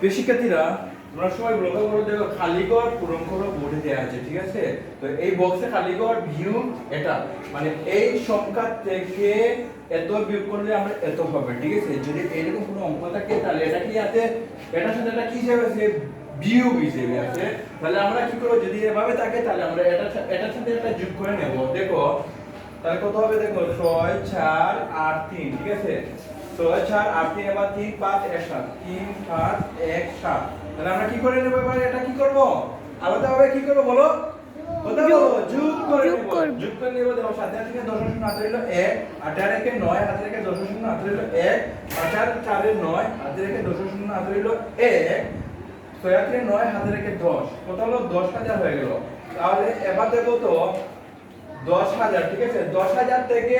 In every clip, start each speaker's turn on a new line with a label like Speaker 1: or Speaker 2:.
Speaker 1: প্রিয় শিক্ষার্থীরা, তোমরা সবাই লক্ষ্য করে দেখো, খালি ঘর পূরণ করো বোর্ডে দেওয়া আছে, ঠিক আছে? তো এই বক্সে খালি ঘর বিয়োগ এটা, মানে এই সংখ্যা থেকে এত বিয়োগ করলে আমরা এত হবে, ঠিক আছে? যদি এরকম কোনো অঙ্ক থাকে তাহলে এটা কি আছে, এটার সাথে এটা কি হিসেবে আছে, বিয়োগ হিসেবে আছে। তাহলে আমরা কি করব, যদি এভাবে থাকে তাহলে আমরা এটার সাথে এটা যোগ করে নেব। দেখো তাহলে কত হবে, দেখো 6 4 8 3, ঠিক আছে? 6 4 8 3, এবার 3 5 1 7, 3 7 1 7। তাহলে আমরা কি করে নেব, এবার এটা কি করব, আলাদা ভাবে কি করব বলো, কথা বলো, যোগ করে নেব। যোগ করে নেব। দেখো 7 থেকে 10 শূন্য হাতে রইলো 1, 8 আর 1 9, হাতে রেখে 10 শূন্য হাতে রইলো 1, 5 আর 4 9, হাতে রেখে 10 শূন্য হাতে রইলো 1, 6 আর 3 9, হাতে রেখে 10, কত হলো, 10,000 হয়ে গেল। তাহলে এবার দেখো তো 10,000, ঠিক আছে? 10,000 থেকে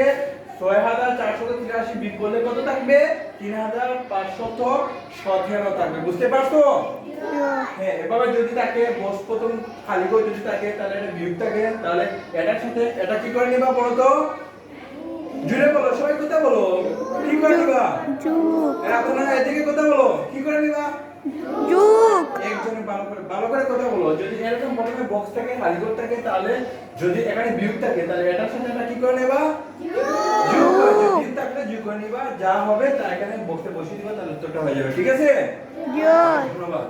Speaker 1: 6,483 বিয়োগ করলে কত থাকবে, 3,517 থাকবে। বুঝতে পারছো? হ্যাঁ, এভাবে যদি থাকে বস প্রথম খালি করে যদি থাকে তাহলে এটা বিয়োগ থাকে, তাহলে এটার সাথে এটা কি করে নিবা বলো তো, জুড়ে বলো, সবাই কথা বলো, কি করে নিবা,
Speaker 2: যোগ।
Speaker 1: আপনারা এদিকে কথা বলো, কি করে নিবা,
Speaker 2: যোগ।
Speaker 1: একজনে ভালো করে কথা বলো। যদি এরকম প্রথমে বক্স থাকে খালি ঘর থাকে, তাহলে যদি এখানে বিয়োগ থাকে তাহলে এটার সাথে এটা কি করে নেবা, যোগ করে। যদি বিয়োগ থাকলে যোগ করে নিবা, যা হবে তা এখানে বক্সে বসিয়ে দিবা, তাহলে উত্তরটা হয়ে যাবে, ঠিক আছে?
Speaker 2: যোগ।
Speaker 1: ধন্যবাদ।